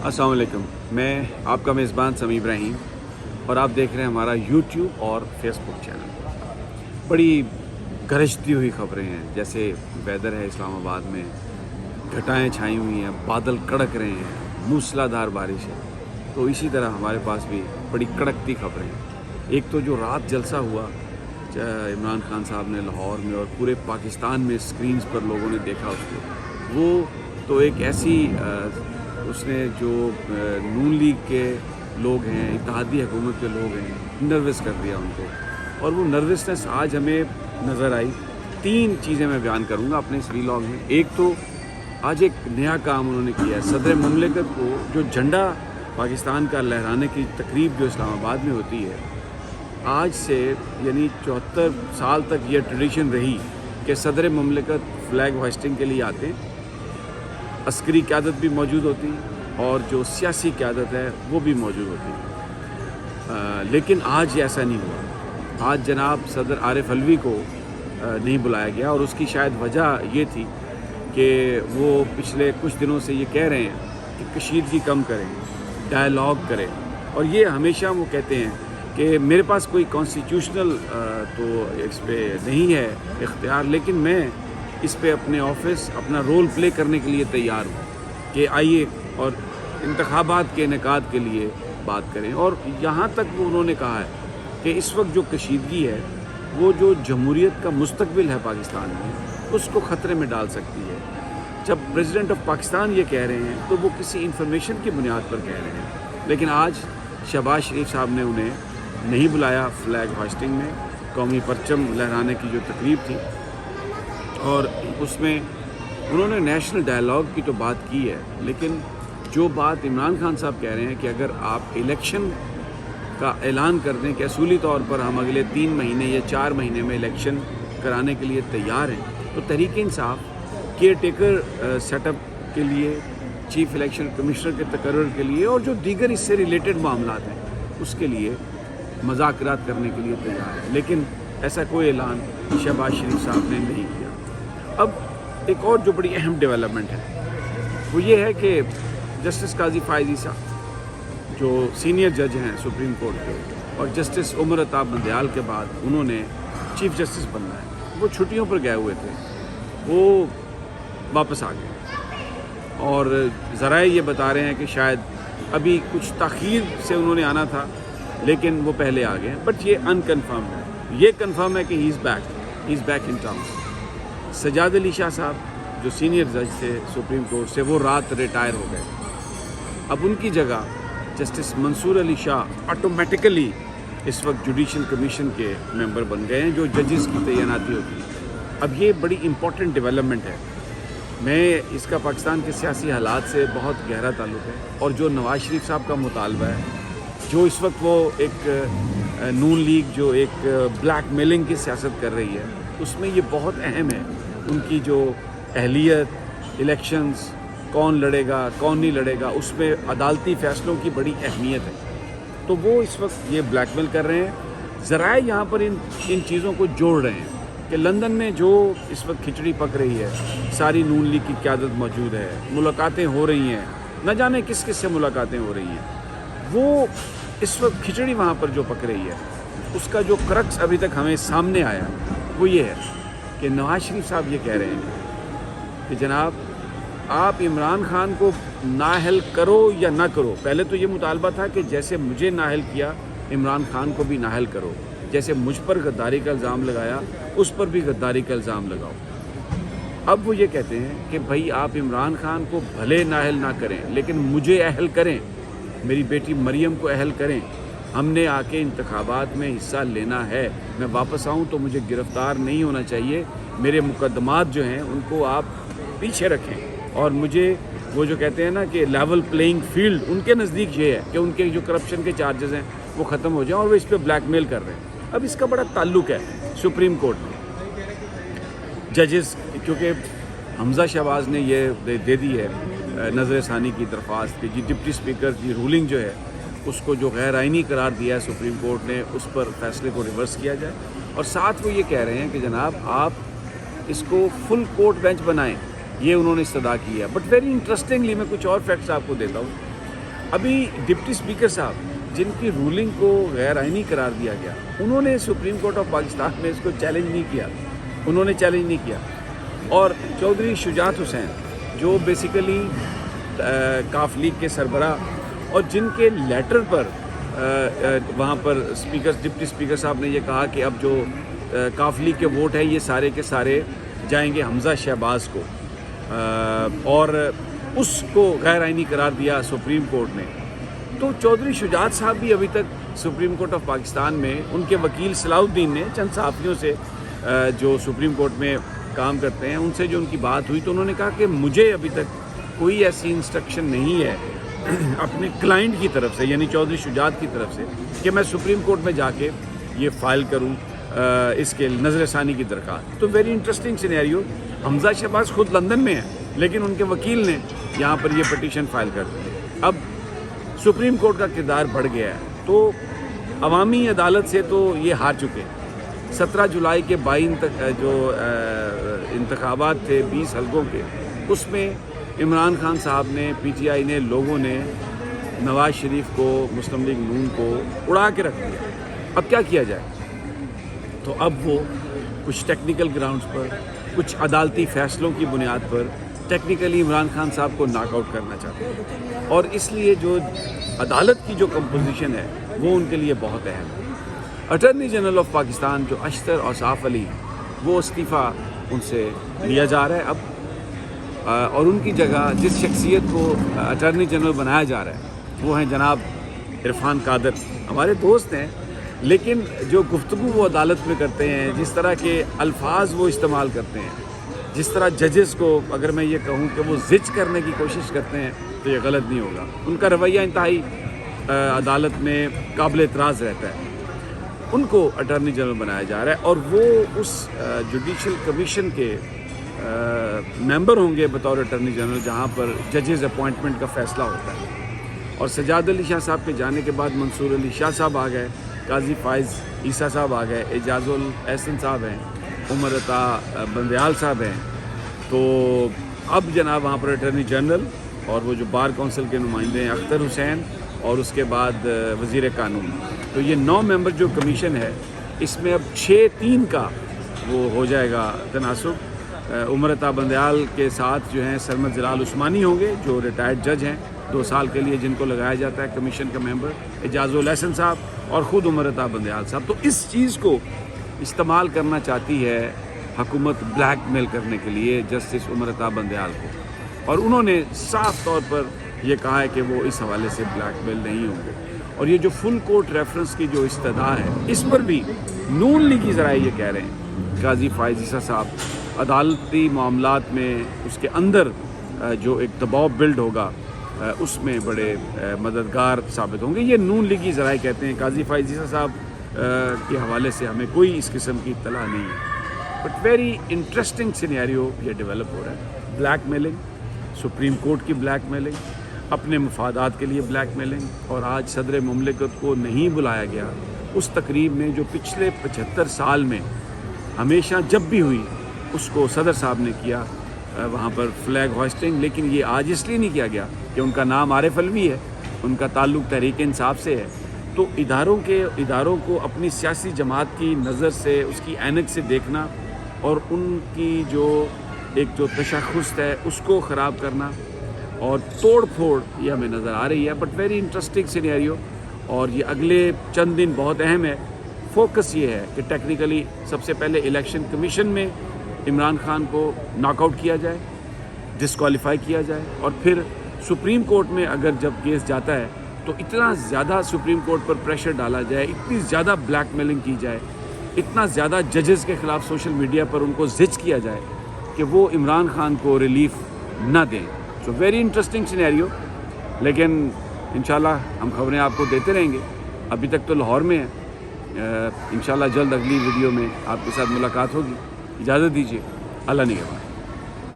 अस्सलाम वालेकुम। मैं आपका मेज़बान समी इब्राहिम और आप देख रहे हैं हमारा यूट्यूब और फेसबुक चैनल। बड़ी गरजती हुई ख़बरें हैं, जैसे वेदर है इस्लामाबाद में, घटाएं छाई हुई हैं, बादल कड़क रहे हैं, मूसलाधार बारिश है। तो इसी तरह हमारे पास भी बड़ी कड़कती ख़बरें हैं। एक तो जो रात जलसा हुआ इमरान खान साहब ने लाहौर में और पूरे पाकिस्तान में स्क्रीन्स पर लोगों ने देखा उसको, वो तो एक ऐसी उसने जो नून लीग के लोग हैं, इत्तेहादी हुकूमत के लोग हैं, नर्वस कर दिया उनको। और वो नर्वसनेस आज हमें नज़र आई। 3 चीज़ें मैं बयान करूँगा अपने इस वीलॉग में। एक तो आज एक नया काम उन्होंने किया है। सदर मुमलिकत को जो झंडा पाकिस्तान का लहराने की तकरीब जो इस्लामाबाद में होती है, आज से यानी 74 साल तक ये ट्रेडिशन रही कि सदर मुमलिकत फ्लैग होइस्टिंग के लिए आते हैं। अस्करी क़यादत भी मौजूद होती और जो सियासी क़यादत है वो भी मौजूद होती। लेकिन आज ऐसा नहीं हुआ। आज जनाब सदर आरिफ अलवी को नहीं बुलाया गया और उसकी शायद वजह ये थी कि वो पिछले कुछ दिनों से ये कह रहे हैं कि कशीदगी कम करें, डायलॉग करें। और ये हमेशा वो कहते हैं कि मेरे पास कोई कॉन्स्टिट्यूशनल तो इस पर नहीं है इख्तियार, लेकिन मैं इस पे अपने ऑफिस अपना रोल प्ले करने के लिए तैयार हूँ कि आइए और इंतखाबात के इनेकाद के लिए बात करें। और यहाँ तक वो उन्होंने कहा है कि इस वक्त जो कशीदगी है वो जो जमहूरियत का मुस्तकबिल है पाकिस्तान में, उसको ख़तरे में डाल सकती है। जब प्रेसिडेंट ऑफ पाकिस्तान ये कह रहे हैं तो वो किसी इंफॉर्मेशन की बुनियाद पर कह रहे हैं। लेकिन आज शहबाज शरीफ साहब ने उन्हें नहीं बुलाया फ्लैग होइस्टिंग में, कौमी परचम लहराने की जो तकरीब थी, और उसमें उन्होंने नेशनल डायलॉग की तो बात की है। लेकिन जो बात इमरान खान साहब कह रहे हैं कि अगर आप इलेक्शन का ऐलान कर दें कि असूली तौर पर हम अगले 3 महीने या 4 महीने में इलेक्शन कराने के लिए तैयार हैं, तो Tehreek Insaf care taker setup के लिए, चीफ इलेक्शन कमिश्नर के तकर्रुर के लिए और जो दीगर इससे रिलेटेड मामला हैं उसके लिए मुज़ाकरात करने के लिए तैयार है। लेकिन ऐसा कोई ऐलान शहबाज शरीफ साहब ने नहीं किया। अब एक और जो बड़ी अहम डेवलपमेंट है वो ये है कि जस्टिस काजी फायजी साहब जो सीनियर जज हैं सुप्रीम कोर्ट के, और जस्टिस उमर अताब मंदयाल के बाद उन्होंने चीफ जस्टिस बनना है, वो छुट्टियों पर गए हुए थे, वो वापस आ गए। और ज़राए ये बता रहे हैं कि शायद अभी कुछ ताख़ीर से उन्होंने आना था लेकिन वो पहले आ गए। बट ये अनकन्फर्म है। ये कन्फर्म है कि he is back in town. Sajjad Ali Shah साहब जो सीनियर जज थे सुप्रीम कोर्ट से, वो रात रिटायर हो गए। अब उनकी जगह जस्टिस मंसूर अली शाह ऑटोमेटिकली इस वक्त जुडिशल कमीशन के मेंबर बन गए हैं, जो जजेस की तैनाती होती है। अब ये बड़ी इम्पॉर्टेंट डेवलपमेंट है। मैं इसका पाकिस्तान के सियासी हालात से बहुत गहरा ताल्लुक़ है, और जो नवाज़ शरीफ साहब का मुतालबा है, जो इस वक्त वो एक नून लीग जो एक ब्लैक मेलिंग की सियासत कर रही है, उसमें ये बहुत अहम है। उनकी जो अहलियत, इलेक्शंस, कौन लड़ेगा कौन नहीं लड़ेगा, उसमें अदालती फ़ैसलों की बड़ी अहमियत है। तो वो इस वक्त ये ब्लैकमेल कर रहे हैं। ज़राए यहाँ पर इन चीज़ों को जोड़ रहे हैं कि लंदन में जो इस वक्त खिचड़ी पक रही है, सारी नून लीग की क़यादत मौजूद है, मुलाकातें हो रही हैं, न जाने किस किस से मुलाकातें हो रही हैं। वो इस वक्त खिचड़ी वहाँ पर जो पक रही है, उसका जो क्रक्स अभी तक हमें सामने आया वो ये है कि नवाज शरीफ साहब ये कह रहे हैं कि जनाब आप इमरान खान को नाअहल करो या ना करो। पहले तो ये मुतालबा था कि जैसे मुझे नाअहल किया इमरान खान को भी नाअहल करो, जैसे मुझ पर गद्दारी का इल्ज़ाम लगाया उस पर भी गद्दारी का इल्ज़ाम लगाओ। अब वो ये कहते हैं कि भाई आप इमरान खान को भले नाअहल ना करें लेकिन मुझे अहल करें, मेरी बेटी मरियम को अहल करें। हमने आके इंतखाबात में हिस्सा लेना है, मैं वापस आऊँ तो मुझे गिरफ़्तार नहीं होना चाहिए। मेरे मुकदमात जो हैं उनको आप पीछे रखें, और मुझे वो जो कहते हैं ना कि लेवल प्लेइंग फील्ड, उनके नज़दीक ये है कि उनके जो करप्शन के चार्जेस हैं वो ख़त्म हो जाएं, और वो इस पर ब्लैकमेल कर रहे हैं। अब इसका बड़ा ताल्लुक़ है सुप्रीम कोर्ट में जजेस, क्योंकि हमज़ा शहबाज ने ये दे दी है नज़र सानी की दरख्वास्त कि डिप्टी स्पीकर की रूलिंग जो है उसको जो गैर आइनी करार दिया है सुप्रीम कोर्ट ने, उस पर फैसले को रिवर्स किया जाए। और साथ वो ये कह रहे हैं कि जनाब आप इसको फुल कोर्ट बेंच बनाएं, ये उन्होंने इस्तदा की है। बट वेरी इंटरेस्टिंगली मैं कुछ और फैक्ट्स आपको देता हूँ ابھی ڈپٹی اسپیکر صاحب جن کی رولنگ کو غیر آئینی قرار دیا گیا، انہوں نے سپریم کورٹ آف پاکستان میں اس کو چیلنج نہیں کیا، انہوں نے چیلنج نہیں کیا. اور چودھری شجاعت حسین جو بیسیکلی کاف لیگ کے سربراہ اور جن کے لیٹر پر وہاں پر ڈپٹی اسپیکر صاحب نے یہ کہا کہ اب جو کاف لیگ کے ووٹ ہیں یہ سارے کے سارے جائیں گے حمزہ شہباز کو، اور اس کو غیر آئینی قرار دیا سپریم کورٹ نے. تو چودھری شجاعت صاحب بھی ابھی تک سپریم کورٹ آف پاکستان میں ان کے وکیل صلاح الدین نے چند صحافیوں سے جو سپریم کورٹ میں کام کرتے ہیں ان سے جو ان کی بات ہوئی تو انہوں نے کہا کہ مجھے ابھی تک کوئی ایسی انسٹرکشن نہیں ہے اپنے کلائنٹ کی طرف سے، یعنی چودھری شجاعت کی طرف سے، کہ میں سپریم کورٹ میں جا کے یہ فائل کروں اس کے نظر ثانی کی درخواست. تو ویری انٹرسٹنگ سینیریو. حمزہ شہباز خود لندن میں ہیں لیکن ان کے وکیل نے یہاں پر یہ پٹیشن فائل کر دی. اب سپریم کورٹ کا کردار بڑھ گیا ہے، تو عوامی عدالت سے تو یہ ہار چکے. 17 جولائی کے 22 جو انتخابات تھے 20 حلقوں کے، اس میں عمران خان صاحب نے، پی ٹی آئی نے، لوگوں نے نواز شریف کو، مسلم لیگ نون کو اڑا کے رکھ دیا. اب کیا کیا جائے؟ تو اب وہ کچھ ٹیکنیکل گراؤنڈز پر، کچھ عدالتی فیصلوں کی بنیاد پر ٹیکنیکلی عمران خان صاحب کو ناک آؤٹ کرنا چاہتے ہیں، اور اس لیے جو عدالت کی جو کمپوزیشن ہے وہ ان کے لیے بہت اہم ہے. اٹارنی جنرل آف پاکستان جو اشتر اوصاف علی، وہ استعفیٰ ان سے لیا جا رہا ہے اب، اور ان کی جگہ جس شخصیت کو اٹارنی جنرل بنایا جا رہا ہے وہ ہیں جناب عرفان قادر. ہمارے دوست ہیں لیکن جو گفتگو وہ عدالت میں کرتے ہیں، جس طرح کے الفاظ وہ استعمال کرتے ہیں، جس طرح ججز کو اگر میں یہ کہوں کہ وہ زج کرنے کی کوشش کرتے ہیں تو یہ غلط نہیں ہوگا. ان کا رویہ انتہائی عدالت میں قابل اعتراض رہتا ہے. ان کو اٹارنی جنرل بنایا جا رہا ہے اور وہ اس جوڈیشل کمیشن کے ممبر ہوں گے بطور اٹارنی جنرل جہاں پر ججز اپوائنٹمنٹ کا فیصلہ ہوتا ہے. اور سجاد علی شاہ صاحب کے جانے کے بعد منصور علی شاہ صاحب آ گئے، قاضی فائز عیسیٰ صاحب آ گئے، اعجاز الاحسن صاحب ہیں، عمر عطا بندیال صاحب ہیں. تو اب جناب وہاں پر اٹارنی جنرل اور وہ جو بار کونسل کے نمائندے ہیں اختر حسین، اور اس کے بعد وزیر قانون. تو یہ 9 ممبر جو کمیشن ہے اس میں اب 6-3 کا وہ ہو جائے گا تناسب. عمر عطا بندیال کے ساتھ جو ہیں سرمد جلال عثمانی ہوں گے جو ریٹائرڈ جج ہیں 2 سال کے لیے، جن کو لگایا جاتا ہے کمیشن کا ممبر، اعجاز الاحسن صاحب اور خود عمر عطا بندیال صاحب. تو اس چیز کو استعمال کرنا چاہتی ہے حکومت بلیک میل کرنے کے لیے جسٹس عمر عطا بندیال کو، اور انہوں نے صاف طور پر یہ کہا ہے کہ وہ اس حوالے سے بلیک میل نہیں ہوں گے. اور یہ جو فل کورٹ ریفرنس کی جو استدعا ہے اس پر بھی نون لیگی ذرائع یہ کہہ رہے ہیں قاضی فائز عیسیٰ صاحب عدالتی معاملات میں اس کے اندر جو ایک دباؤ بلڈ ہوگا اس میں بڑے مددگار ثابت ہوں گے. یہ نون لیگی ذرائع کہتے ہیں. قاضی فائز عیسیٰ صاحب کے حوالے سے ہمیں کوئی اس قسم کی اطلاع نہیں ہے. بٹ ویری انٹرسٹنگ سینیریو یہ ڈیولپ ہو رہا ہے. بلیک میلنگ، سپریم کورٹ کی بلیک میلنگ، اپنے مفادات کے لیے بلیک میلنگ، اور آج صدر مملکت کو نہیں بلایا گیا اس تقریب میں جو پچھلے 75 سال میں ہمیشہ جب بھی ہوئی اس کو صدر صاحب نے کیا وہاں پر فلیگ ہوسٹنگ. لیکن یہ آج اس لیے نہیں کیا گیا کہ ان کا نام عارف علوی ہے، ان کا تعلق تحریک انصاف سے ہے. تو اداروں کو اپنی سیاسی جماعت کی نظر سے، اس کی عینک سے دیکھنا اور ان کی جو ایک جو تشخص ہے اس کو خراب کرنا اور توڑ پھوڑ یہ ہمیں نظر آ رہی ہے. بٹ ویری انٹرسٹنگ سینیریو، اور یہ اگلے چند دن بہت اہم ہے. فوکس یہ ہے کہ ٹیکنیکلی سب سے پہلے الیکشن کمیشن میں عمران خان کو ناک آؤٹ کیا جائے، ڈسکوالیفائی کیا جائے، اور پھر سپریم کورٹ میں اگر جب کیس جاتا ہے تو اتنا زیادہ سپریم کورٹ پر پریشر ڈالا جائے، اتنی زیادہ بلیک میلنگ کی جائے، اتنا زیادہ ججز کے خلاف سوشل میڈیا پر ان کو زج کیا جائے کہ وہ عمران خان کو ریلیف نہ دیں. So very interesting scenario. لیکن انشاءاللہ ہم خبریں آپ کو دیتے رہیں گے. ابھی تک تو لاہور میں ہیں، انشاءاللہ جلد اگلی ویڈیو میں آپ کے ساتھ ملاقات ہوگی. اجازت دیجیے. اللہ نگہبان.